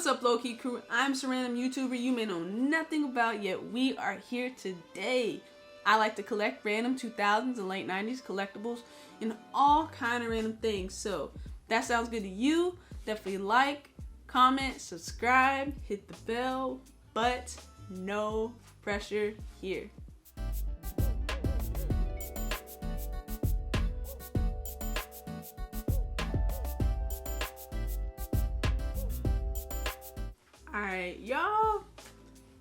What's up, low-key crew? I'm a random YouTuber you may know nothing about, yet we are here today. I like to collect random 2000s and late 90s collectibles and all kind of random things. So if that sounds good to you, definitely like, comment, subscribe, hit the bell, but no pressure here. Alright, y'all,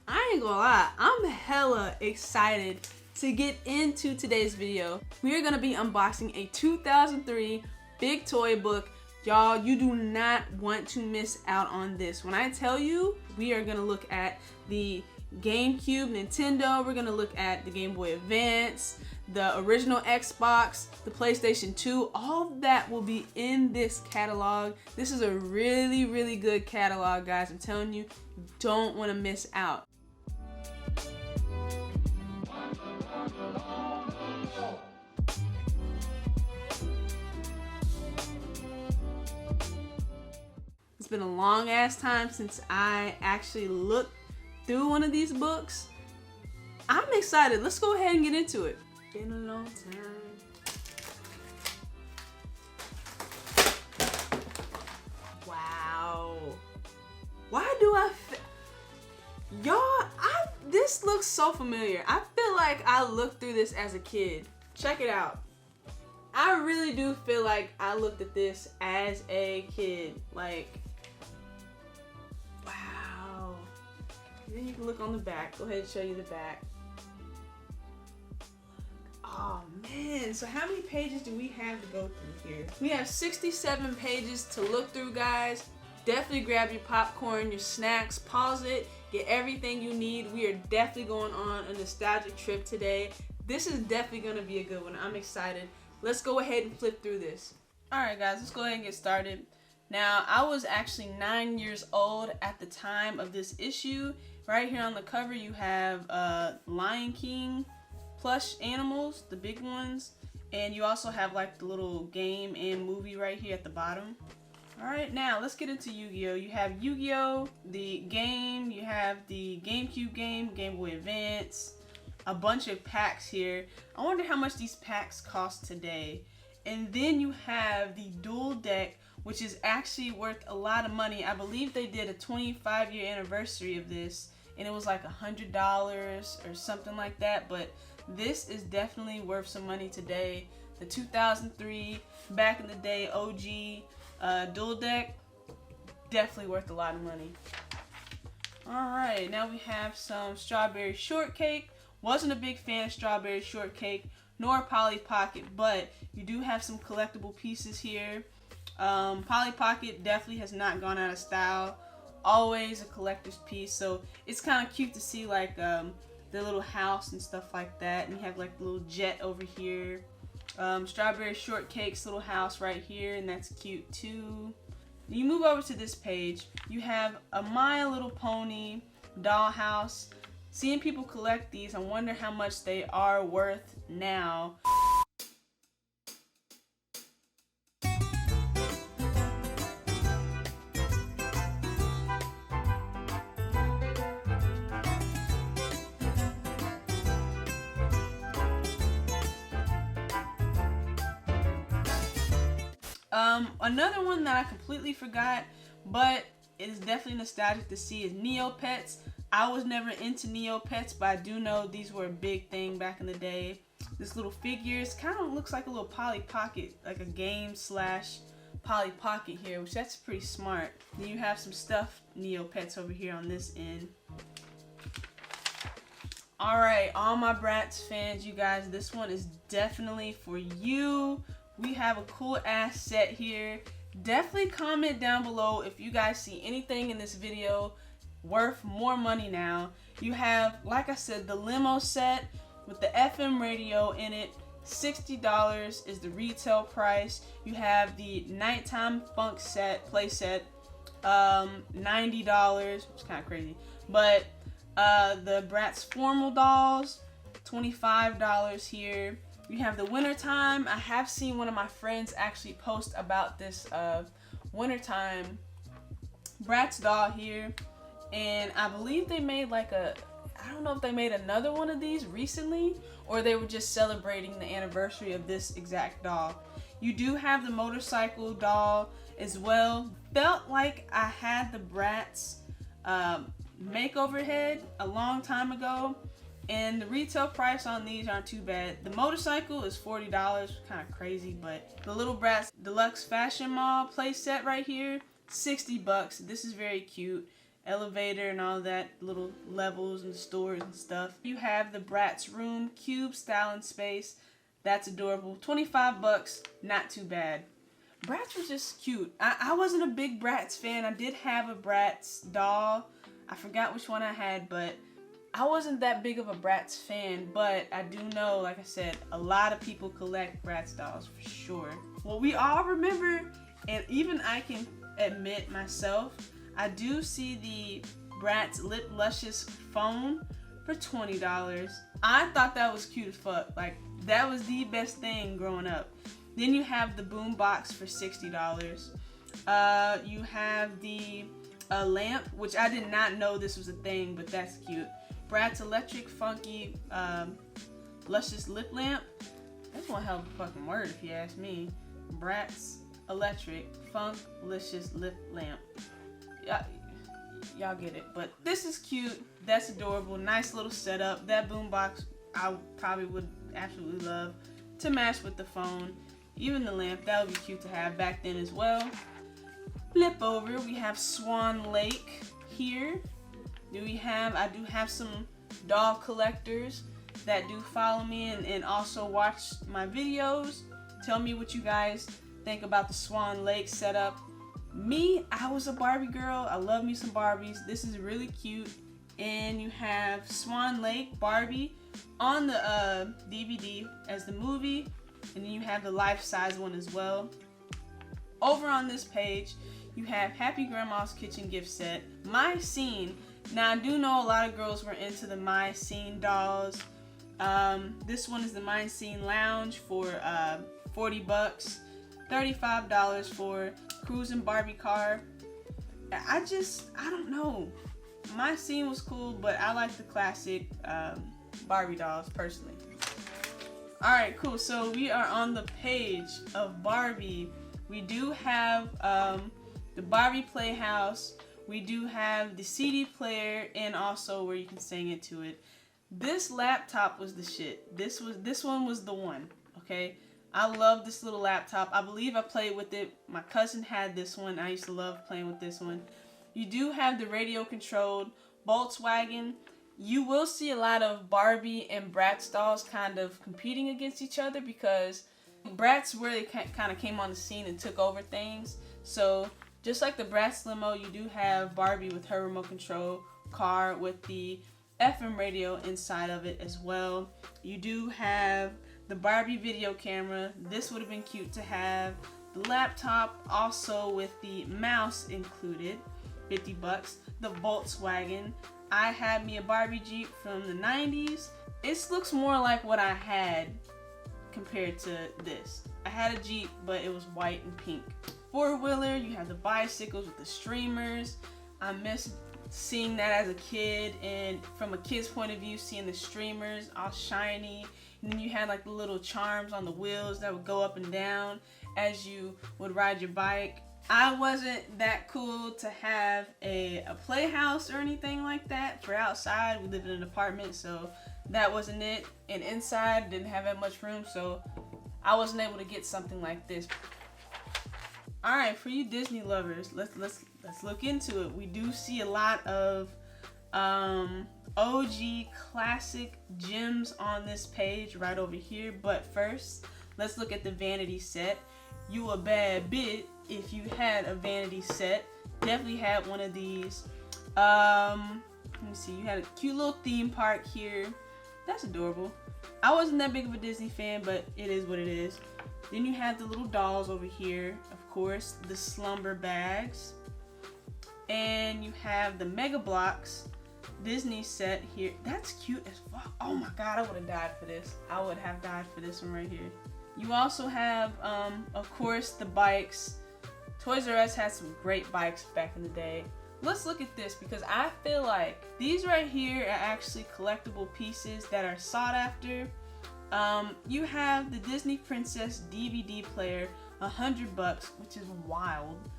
I ain't gonna lie, I'm hella excited to get into today's video. We are gonna be unboxing a 2003 big toy book. Y'all, you do not want to miss out on this. When I tell you, we are gonna look at the GameCube, Nintendo, we're gonna look at the Game Boy Advance, the original Xbox, the PlayStation 2, all that will be in this catalog. This is a really, really good catalog, guys. I'm telling you, you don't want to miss out. It's been a long ass time since I actually looked through one of these books. I'm excited. Let's go ahead and get into it. Been a long time. Wow. Why do I y'all, this looks so familiar. I feel like I looked through this as a kid. Check it out. I really do feel like I looked at this as a kid. Like, wow. And then you can look on the back. Go ahead and show you the back. Oh man, so how many pages do we have to go through here? We have 67 pages to look through, guys. Definitely grab your popcorn, your snacks, pause it, get everything you need. We are definitely going on a nostalgic trip today. This is definitely gonna be a good one. I'm excited. Let's go ahead and flip through this. Alright guys, let's go ahead and get started. Now, I was actually 9 years old at the time of this issue. Right here on the cover you have Lion King plush animals, the big ones, and you also have like the little game and movie right here at the bottom. Alright, now let's get into Yu-Gi-Oh! You have Yu-Gi-Oh! The game, you have the GameCube game, Game Boy Advance, a bunch of packs here. I wonder how much these packs cost today. And then you have the dual deck, which is actually worth a lot of money. I believe they did a 25-year anniversary of this, and it was like $100 or something like that, but this is definitely worth some money today. The 2003, back in the day, OG dual deck, definitely worth a lot of money. Alright, now we have some strawberry shortcake. Wasn't a big fan of strawberry shortcake, nor Polly Pocket, but you do have some collectible pieces here. Polly Pocket definitely has not gone out of style. Always a collector's piece, so it's kind of cute to see like their little house and stuff like that, and you have like the little jet over here. Strawberry shortcake's little house right here, and that's cute too. You move over to this page, you have a My Little Pony dollhouse. Seeing people collect these, I wonder how much they are worth now. Another one that I completely forgot, but it is definitely nostalgic to see, is Neopets. I was never into Neopets, but I do know these were a big thing back in the day. This little figures kind of looks like a little Polly Pocket, like a game slash Polly Pocket here, which that's pretty smart. Then you have some stuffed Neopets over here on this end. Alright, all my Bratz fans, you guys, this one is definitely for you. We have a cool ass set here. Definitely comment down below if you guys see anything in this video worth more money now. You have, like I said, the limo set with the FM radio in it. $60 is the retail price. You have the nighttime funk set, playset, $90, which is kind of crazy. But the Bratz formal dolls, $25 here. You have the wintertime. I have seen one of my friends actually post about this wintertime Bratz doll here, and I believe they made like a, I don't know if they made another one of these recently or they were just celebrating the anniversary of this exact doll. You do have the motorcycle doll as well. Felt like I had the Bratz makeover head a long time ago, and the retail price on these aren't too bad. The motorcycle is $40, kind of crazy, but the little Bratz Deluxe Fashion Mall playset right here, $60. This is very cute. Elevator and all that, little levels and stores and stuff. You have the Bratz Room Cube Style and Space. That's adorable. $25, not too bad. Bratz was just cute. I wasn't a big Bratz fan. I did have a Bratz doll. I forgot which one I had, but I wasn't that big of a Bratz fan. But I do know, like I said, a lot of people collect Bratz dolls for sure. Well, we all remember, and even I can admit myself, I do see the Bratz Lip Luscious phone for $20. I thought that was cute as fuck. Like, that was the best thing growing up. Then you have the boom box for $60. You have the lamp, which I did not know this was a thing, but that's cute. Bratz Electric Funky Luscious Lip Lamp. That's one hell of a fucking word if you ask me. Bratz Electric Funk Licious Lip Lamp. Y'all get it, but this is cute. That's adorable. Nice little setup. That boombox I probably would absolutely love to match with the phone. Even the lamp, that would be cute to have back then as well. Flip over, we have Swan Lake here. I do have some doll collectors that do follow me and also watch my videos. Tell me what you guys think about the Swan Lake setup. Me, I was a Barbie girl. I love me some Barbies. This is really cute. And you have Swan Lake Barbie on the DVD as the movie. And then you have the life-size one as well. Over on this page, you have Happy Grandma's Kitchen gift set. My Scene. Now, I do know a lot of girls were into the My Scene dolls. This one is the My Scene Lounge for $40. $35 for Cruising Barbie car. I don't know. My Scene was cool, but I like the classic Barbie dolls personally. Alright, cool. So we are on the page of Barbie. We do have the Barbie Playhouse. We do have the CD player and also where you can sing into it. This laptop was the shit. This one was the one, okay? I love this little laptop. I believe I played with it. My cousin had this one. I used to love playing with this one. You do have the radio controlled Volkswagen. You will see a lot of Barbie and Bratz dolls kind of competing against each other because Bratz really kind of came on the scene and took over things. So just like the Bratz limo, you do have Barbie with her remote control car with the FM radio inside of it as well. You do have the Barbie video camera. This would have been cute to have. The laptop also with the mouse included, $50. The Volkswagen. I had me a Barbie Jeep from the 90s. It looks more like what I had compared to this. I had a Jeep, but it was white and pink. Four-wheeler, you have the bicycles with the streamers. I miss seeing that as a kid, and from a kid's point of view, seeing the streamers all shiny. And then you had like the little charms on the wheels that would go up and down as you would ride your bike. I wasn't that cool to have a playhouse or anything like that for outside. We lived in an apartment, so that wasn't it. And inside didn't have that much room, so I wasn't able to get something like this. All right, for you Disney lovers, let's look into it. We do see a lot of OG classic gems on this page right over here. But first, let's look at the vanity set. You a bad bit if you had a vanity set. Definitely had one of these. Let me see. You had a cute little theme park here. That's adorable. I wasn't that big of a Disney fan, but it is what it is. Then you have the little dolls over here. Of course, the slumber bags. And you have the Mega Blocks Disney set here. That's cute as fuck. Oh my god, I would have died for this. I would have died for this one right here. You also have, of course, the bikes. Toys R Us had some great bikes back in the day. Let's look at this because I feel like these right here are actually collectible pieces that are sought after. You have the Disney Princess DVD player, $100, which is wild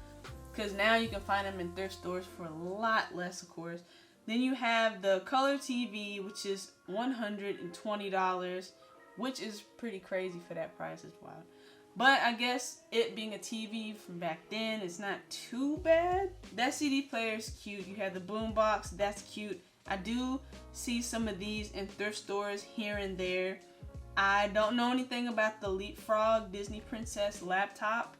because now you can find them in thrift stores for a lot less, of course. Then you have the color TV, which is $120, which is pretty crazy for that price. It's wild. But I guess it being a TV from back then, it's not too bad. That CD player is cute. You have the boombox, that's cute. I do see some of these in thrift stores here and there. I don't know anything about the Leapfrog Disney Princess laptop.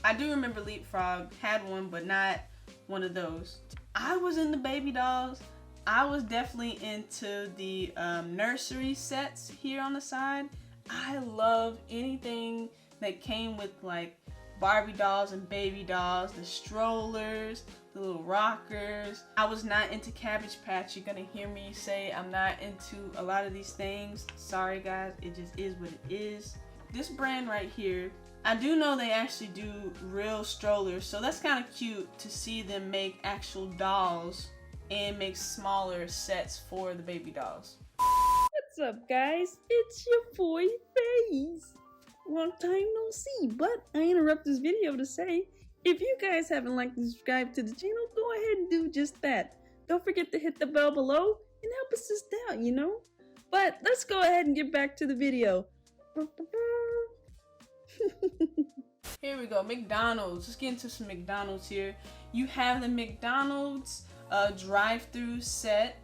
I do remember Leapfrog had one, but not one of those. I was into baby dolls. I was definitely into the nursery sets here on the side. I love anything that came with like Barbie dolls and baby dolls, the strollers, the little rockers. I was not into Cabbage Patch. You're gonna hear me say I'm not into a lot of these things. Sorry guys, it just is what it is. This brand right here, I do know they actually do real strollers, so that's kind of cute to see them make actual dolls and make smaller sets for the baby dolls. What's up guys? It's your boy Face. Long time no see, but I interrupt this video to say, if you guys haven't liked and subscribed to the channel, go ahead and do just that. Don't forget to hit the bell below and help us just out, you know? But let's go ahead and get back to the video. Here we go, McDonald's. Let's get into some McDonald's here. You have the McDonald's drive-through set.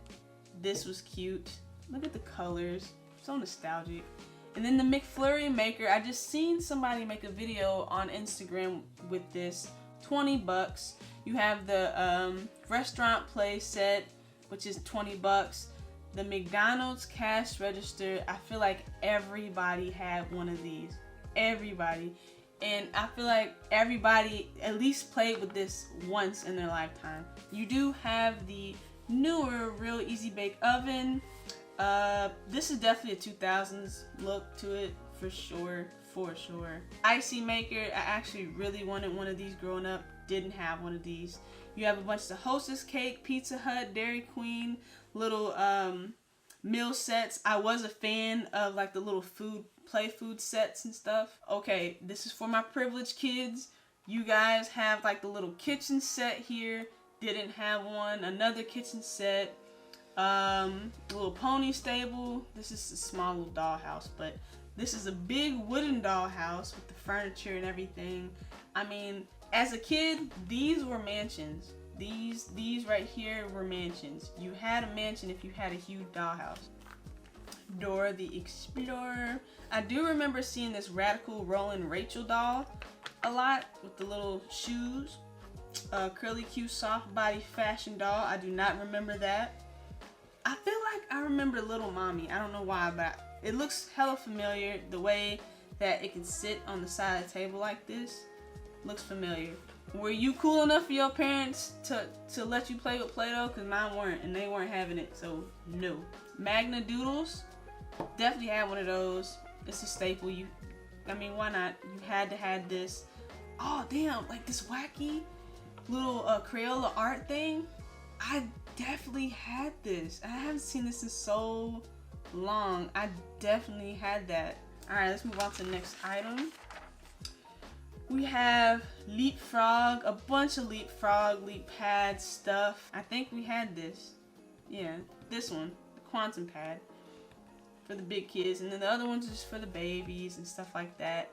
This was cute. Look at the colors, so nostalgic. And then the McFlurry maker, I just seen somebody make a video on Instagram with this, $20. You have the restaurant playset, which is $20. The McDonald's cash register, I feel like everybody had one of these. Everybody. And I feel like everybody at least played with this once in their lifetime. You do have the newer Real Easy Bake Oven. This is definitely a 2000s look to it for sure. Icy maker, I actually really wanted one of these growing up, didn't have one of these. You have a bunch of Hostess cake, Pizza Hut, Dairy Queen, little meal sets. I was a fan of like the little play food sets and stuff. Okay, this is for my privileged kids. You guys have like the little kitchen set here, didn't have one. Another kitchen set. Little pony stable. This is a small little dollhouse, but this is a big wooden dollhouse with the furniture and everything. I mean, as a kid, these were mansions. These right here were mansions. You had a mansion if you had a huge dollhouse. Dora the Explorer. I do remember seeing this Radical Rollin' Rachel doll a lot with the little shoes. Curly Q soft body fashion doll. I do not remember that. I feel like I remember Little Mommy. I don't know why, but it looks hella familiar. The way that it can sit on the side of the table like this looks familiar. Were you cool enough for your parents to let you play with Play-Doh? Because mine weren't, and they weren't having it, so no. Magna Doodles. Definitely had one of those. It's a staple. I mean, why not? You had to have this. Oh, damn, like this wacky little Crayola art thing. I definitely had this. I haven't seen this in so long. I definitely had that. Alright, let's move on to the next item. We have Leapfrog, a bunch of Leapfrog, Leap Pad stuff. I think we had this. Yeah, this one, the Quantum Pad for the big kids, and then the other ones just for the babies and stuff like that.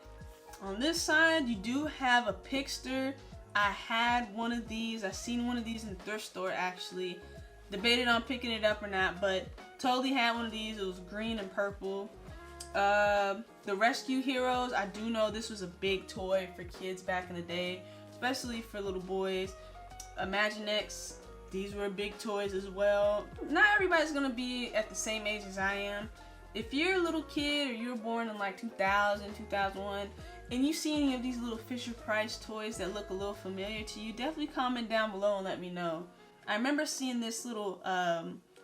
On this side, you do have a Pixter. I had one of these. I seen one of these in the thrift store actually. Debated on picking it up or not, but totally had one of these. It was green and purple. The Rescue Heroes, I do know this was a big toy for kids back in the day, especially for little boys. Imaginext, these were big toys as well. Not everybody's gonna be at the same age as I am. If you're a little kid or you were born in like 2000, 2001, and you see any of these little Fisher Price toys that look a little familiar to you, definitely comment down below and let me know. I remember seeing this little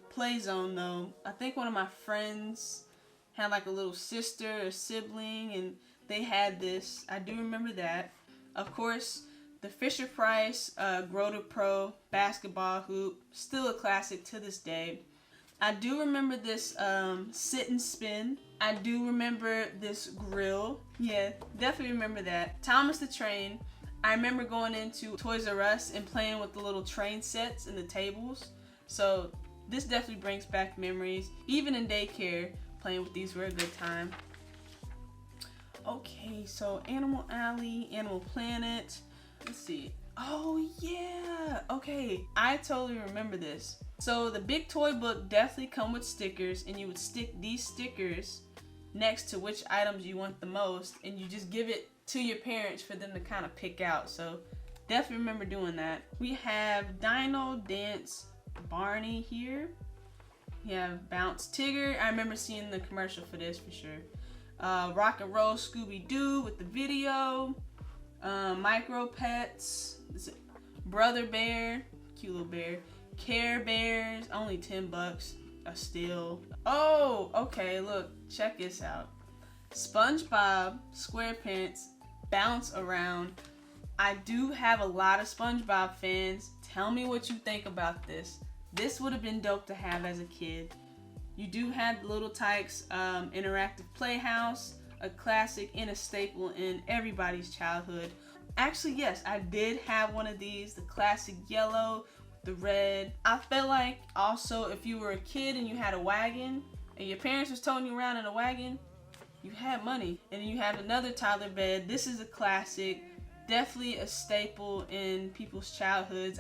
play zone though. I think one of my friends had like a little sister or sibling and they had this. I do remember that. Of course, The Fisher-Price Grota Pro basketball hoop, still a classic to this day. I do remember this sit and spin. I do remember this grill. Yeah, definitely remember that. Thomas the Train. I remember going into Toys R Us and playing with the little train sets and the tables. So this definitely brings back memories. Even in daycare, playing with these were a good time. Okay, so Animal Alley, Animal Planet. Let's see. Oh yeah. Okay, I totally remember this. So the big toy book definitely come with stickers, and you would stick these stickers next to which items you want the most, and you just give it to your parents for them to kind of pick out. So definitely remember doing that. We have Dino Dance Barney here. We have Bounce Tigger. I remember seeing the commercial for this for sure. Rock and Roll Scooby-Doo with the video. Micro Pets. Brother Bear. Cute little bear. Care Bears. Only $10 a steal. Oh, okay, look. Check this out. SpongeBob SquarePants Bounce Around. I do have a lot of SpongeBob fans. Tell me what you think about this. This would have been dope to have as a kid. You do have the Little Tykes Interactive Playhouse, a classic and a staple in everybody's childhood. Actually, yes, I did have one of these, the classic yellow, the red. I feel like also if you were a kid and you had a wagon and your parents was towing you around in a wagon, you had money. And then you have another toddler bed. This is a classic, definitely a staple in people's childhoods.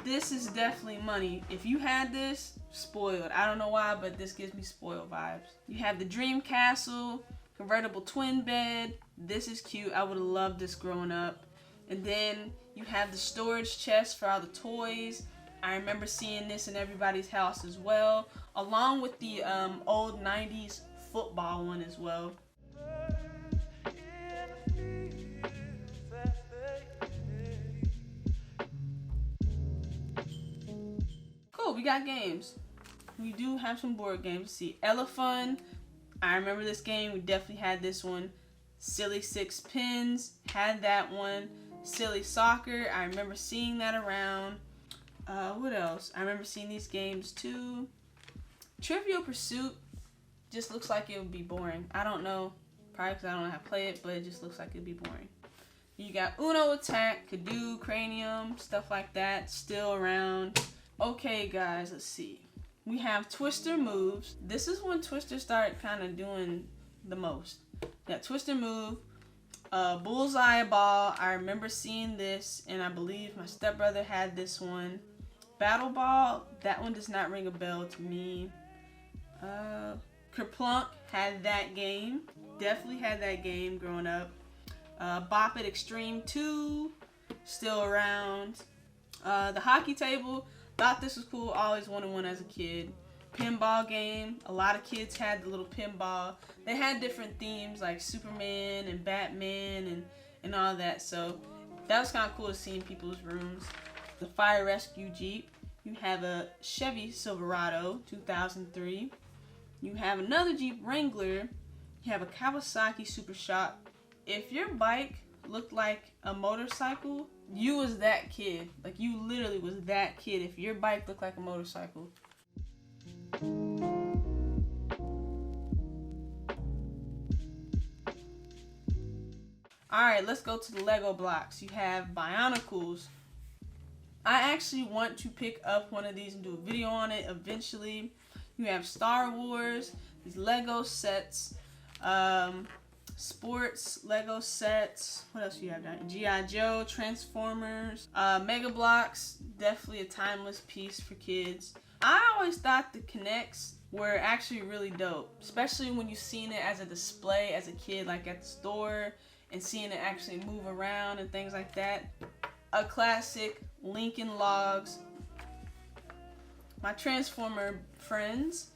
This is definitely money. If you had this, spoiled. I don't know why, but this gives me spoiled vibes. You have the Dream Castle, Convertible Twin Bed. This is cute. I would have loved this growing up. And then you have the storage chest for all the toys. I remember seeing this in everybody's house as well, along with the old 90s football one as well. Cool, we got games. We do have some board games. See, Elephant. I remember this game. We definitely had this one. Silly Six Pins. Had that one. Silly Soccer. I remember seeing that around. What else? I remember seeing these games too. Trivial Pursuit just looks like it would be boring. I don't know. Probably because I don't know how to play it, but it just looks like it'd be boring. You got Uno Attack, Kadu, Cranium, stuff like that. Still around. Okay, guys, let's see. We have Twister Moves. This is when Twister started kind of doing the most. Yeah, Twister Move. Bullseye Ball. I remember seeing this, and I believe my stepbrother had this one. Battle Ball. That one does not ring a bell to me. Kerplunk had that game. Definitely had that game growing up. Bop It Extreme 2. Still around. The Hockey Table. Thought this was cool. Always wanted one as a kid. Pinball game. A lot of kids had the little pinball. They had different themes like Superman and Batman and all that. So that was kind of cool to see in people's rooms. The Fire Rescue Jeep. You have a Chevy Silverado 2003. You have another Jeep Wrangler. You have a Kawasaki Super Shock. If your bike looked like a motorcycle, you was that kid. Like, you literally was that kid if your bike looked like a motorcycle. Alright, let's go to the Lego blocks. You have Bionicles. I actually want to pick up one of these and do a video on it eventually. You have Star Wars, these Lego sets, sports Lego sets. What else do you have down? G.I. Joe, Transformers, Mega Blocks. Definitely a timeless piece for kids. I always thought the Kinects were actually really dope, especially when you seen it as a display as a kid, like at the store, and seeing it actually move around and things like that. A classic, Lincoln Logs. My Transformer friends.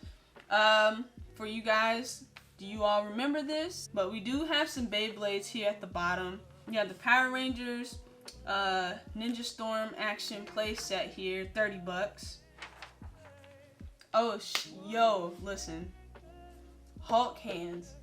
For you guys, do you all remember this? But we do have some Beyblades here at the bottom. You have the Power Rangers Ninja Storm Action Playset here, $30. Oh, yo, listen. Hulk hands.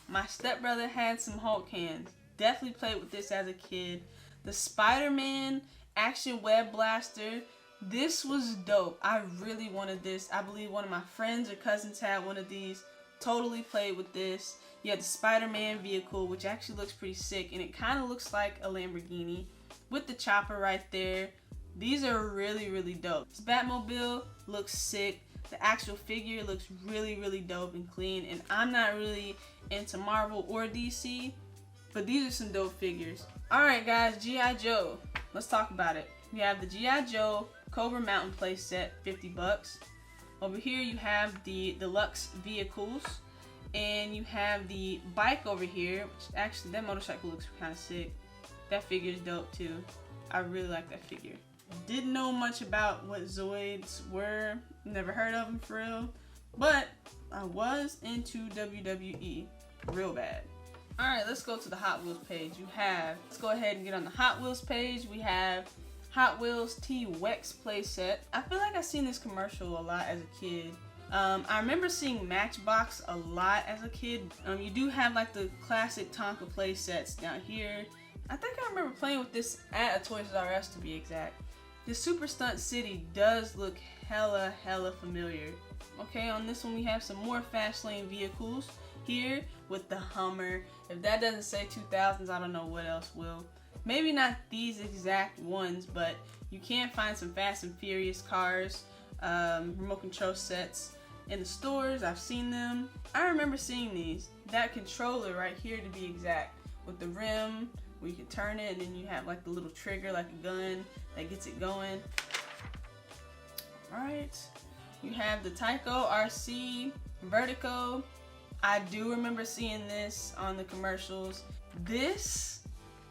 My stepbrother had some Hulk hands. Definitely played with this as a kid. The Spider-Man Action Web Blaster. This was dope. I really wanted this. I believe one of my friends or cousins had one of these. Totally played with this. You have the Spider-Man vehicle, which actually looks pretty sick, and it kind of looks like a Lamborghini with the chopper right there. These are really, really dope. This Batmobile looks sick. The actual figure looks really, really dope and clean, and I'm not really into Marvel or DC, but these are some dope figures. Alright guys, G.I. Joe. Let's talk about it. We have the G.I. Joe Cobra Mountain playset, 50 bucks. Over here you have the deluxe vehicles, and you have the bike over here, which actually that motorcycle looks kind of sick. That figure is dope too. I really like that figure. Didn't know much about what Zoids were, never heard of them for real, but I was into WWE real bad. Alright, let's go to the Hot Wheels page. Let's go ahead and get on the Hot Wheels page. We have Hot Wheels T-Wex playset. I feel like I've seen this commercial a lot as a kid. I remember seeing Matchbox a lot as a kid. You do have like the classic Tonka playsets down here. I think I remember playing with this at a Toys R Us to be exact. The Super Stunt City does look hella familiar. Okay, on this one we have some more fast lane vehicles here with the Hummer. If that doesn't say 2000s, I don't know what else will. Maybe not these exact ones, but you can find some Fast and Furious cars, remote control sets in the stores. I've seen them. I remember seeing these. That controller right here to be exact, with the rim where you can turn it, and then you have like the little trigger like a gun that gets it going. Alright, you have the Tyco RC Vertigo. I do remember seeing this on the commercials.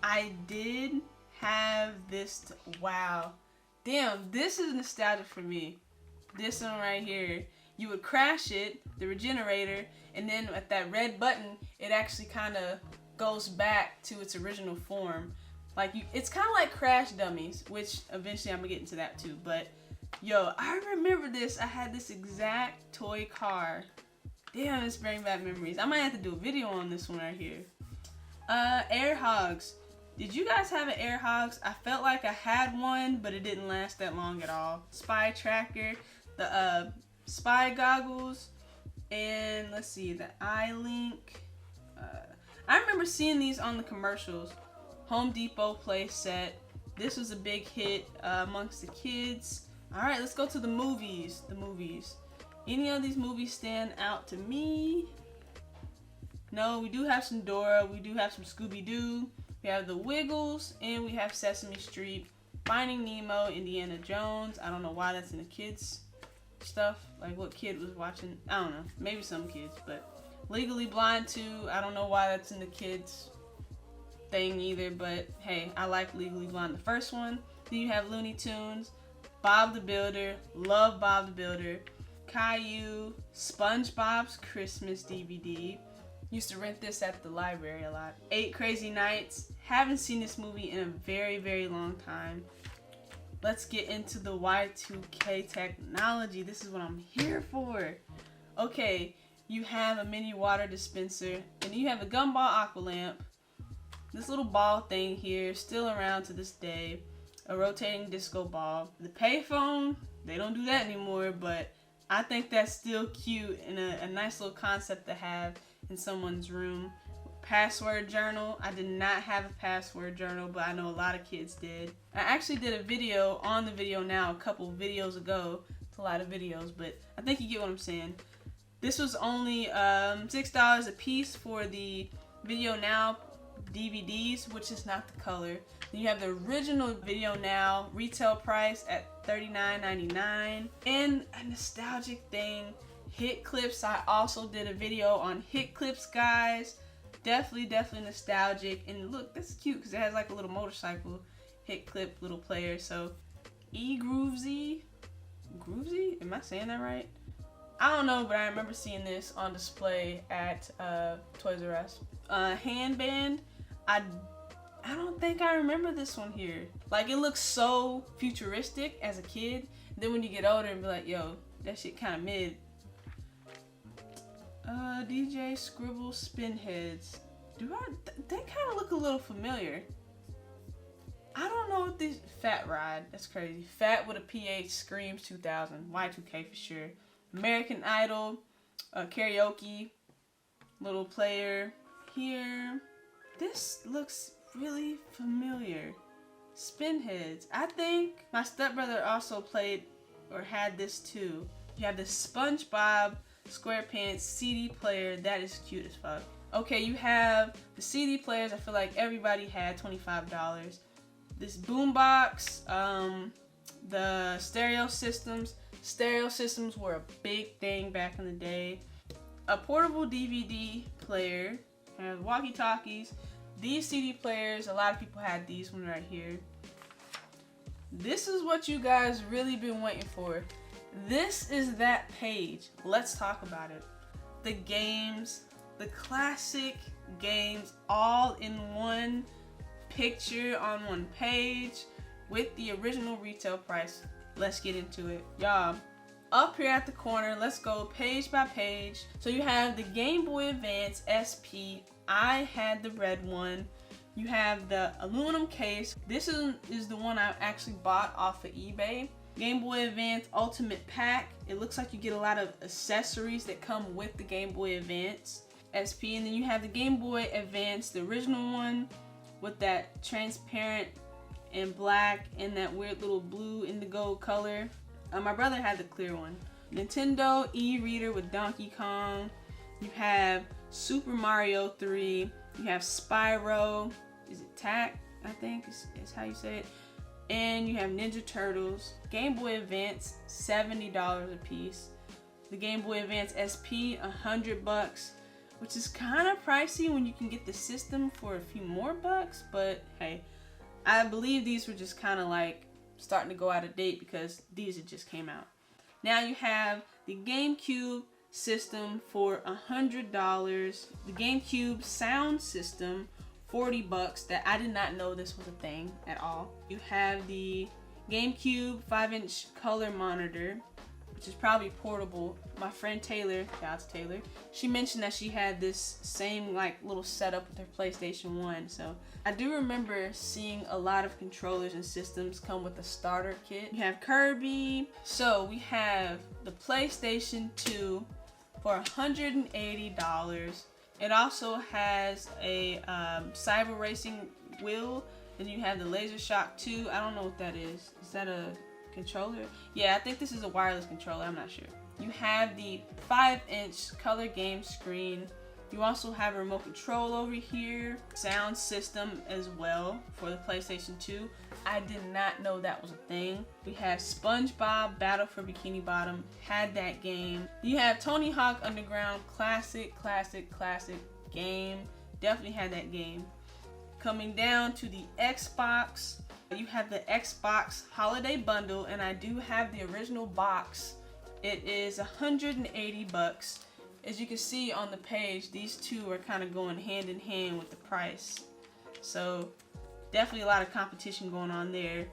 I did have this. Wow. Damn, this is nostalgic for me. This one right here. You would crash it, the regenerator, and then at that red button, it actually kind of goes back to its original form. It's kind of like Crash Dummies, which eventually I'm gonna get into that too. But yo, I remember this. I had this exact toy car. Damn, it's bringing back memories. I might have to do a video on this one right here. Air Hogs. Did you guys have an Air Hogs? I felt like I had one, but it didn't last that long at all. Spy Tracker, the spy goggles, and let's see, the eye link. I remember seeing these on the commercials. Home Depot play set. This was a big hit amongst the kids. Alright, let's go to the movies. Any of these movies stand out to me? No, we do have some Dora, we do have some Scooby-Doo, we have the Wiggles, and we have Sesame Street, Finding Nemo, Indiana Jones. I don't know why that's in the kids stuff. Like what kid was watching? I don't know. Maybe some kids, but Legally Blonde 2, I don't know why that's in the kids thing either, but hey, I like Legally Blonde, the first one. Then you have Looney Tunes, Bob the Builder, love Bob the Builder, Caillou, SpongeBob's Christmas DVD. Used to rent this at the library a lot. 8 Crazy Nights. Haven't seen this movie in a very long time. Let's get into the Y2K technology. This is what I'm here for. Okay, you have a mini water dispenser, and you have a gumball aqua lamp. This little ball thing here, still around to this day. A rotating disco ball. The payphone, they don't do that anymore, but I think that's still cute and a nice little concept to have in someone's room. Password journal. I did not have a password journal, but I know a lot of kids did. I actually did a video on the video now a couple videos ago. It's a lot of videos, but I think you get what I'm saying. This was only $6 a piece for the Video Now DVDs, which is not the color. Then you have the original Video Now retail price at $39.99. And a nostalgic thing, hit clips. I also did a video on hit clips, guys. Definitely nostalgic. And look, this is cute because it has like a little motorcycle hit clip little player. So Groovesy, am I saying that right? I don't know, but I remember seeing this on display at Toys R Us. Handband. I don't think I remember this one here. Like, it looks so futuristic as a kid. Then when you get older and be like, yo, that shit kind of mid. DJ Scribble Spinheads. They kind of look a little familiar. I don't know what these, Fat Ride, that's crazy. Fat with a PH screams 2000, Y2K for sure. American Idol, karaoke, little player here. This looks really familiar. Spinheads. I think my stepbrother also played or had this too. You have the SpongeBob SquarePants CD player. That is cute as fuck. Okay, you have the CD players. I feel like everybody had $25. This boombox, the stereo systems. Stereo systems were a big thing back in the day. A portable DVD player, and walkie-talkies. These CD players, a lot of people had these one right here. This is what you guys really been waiting for. This is that page. Let's talk about it. The games, the classic games, all in one picture on one page with the original retail price. Let's get into it. Y'all, up here at the corner, let's go page by page. So you have the Game Boy Advance SP. I had the red one. You have the aluminum case. This is the one I actually bought off of eBay. Game Boy Advance Ultimate Pack. It looks like you get a lot of accessories that come with the Game Boy Advance SP. And then you have the Game Boy Advance, the original one, with that transparent and black and that weird little blue indigo color. My brother had the clear one. Nintendo e-reader with Donkey Kong. You have Super Mario 3. You have Spyro. Is it Tack? I think is how you say it. And you have Ninja Turtles. Game Boy Advance, $70 a piece. The Game Boy Advance SP, $100, which is kind of pricey when you can get the system for a few more bucks. But hey, I believe these were just kind of like starting to go out of date because these had just came out. Now you have the GameCube system for $100. The GameCube sound system, $40. That I did not know this was a thing at all. You have the GameCube 5-inch color monitor, which is probably portable. My friend Taylor, shout out to Taylor, she mentioned that she had this same like little setup with her PlayStation 1. So I do remember seeing a lot of controllers and systems come with a starter kit. You have Kirby. So we have the PlayStation 2 for $180. It also has a cyber racing wheel. Then you have the Laser Shock 2. I don't know what that is. Is that a controller? Yeah, I think this is a wireless controller. I'm not sure. You have the 5-inch color game screen. You also have a remote control over here. Sound system as well for the PlayStation 2. I did not know that was a thing. We have SpongeBob Battle for Bikini Bottom. Had that game. You have Tony Hawk Underground. Classic game. Definitely had that game. Coming down to the Xbox. You have the Xbox Holiday Bundle, and I do have the original box. It is $180. As you can see on the page, these two are kind of going hand in hand with the price. So definitely a lot of competition going on there.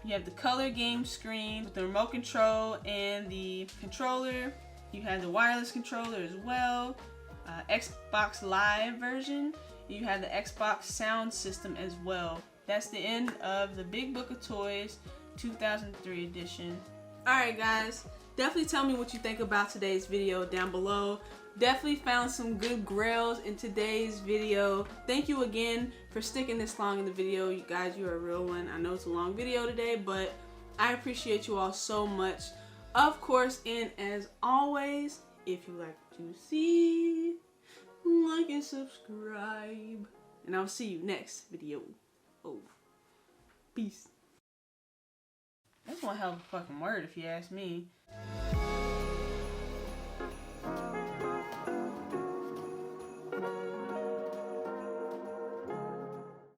You have the color game screen with the remote control and the controller. You have the wireless controller as well. Xbox Live version. You have the Xbox sound system as well. That's the end of the Big Book of Toys 2003 edition. Alright guys, definitely tell me what you think about today's video down below. Definitely found some good grails in today's video. Thank you again for sticking this long in the video. You guys, you're a real one. I know it's a long video today, but I appreciate you all so much. Of course, and as always, if you like what you see, like and subscribe. And I'll see you next video. Oh, peace. That's one hell of a fucking word if you ask me.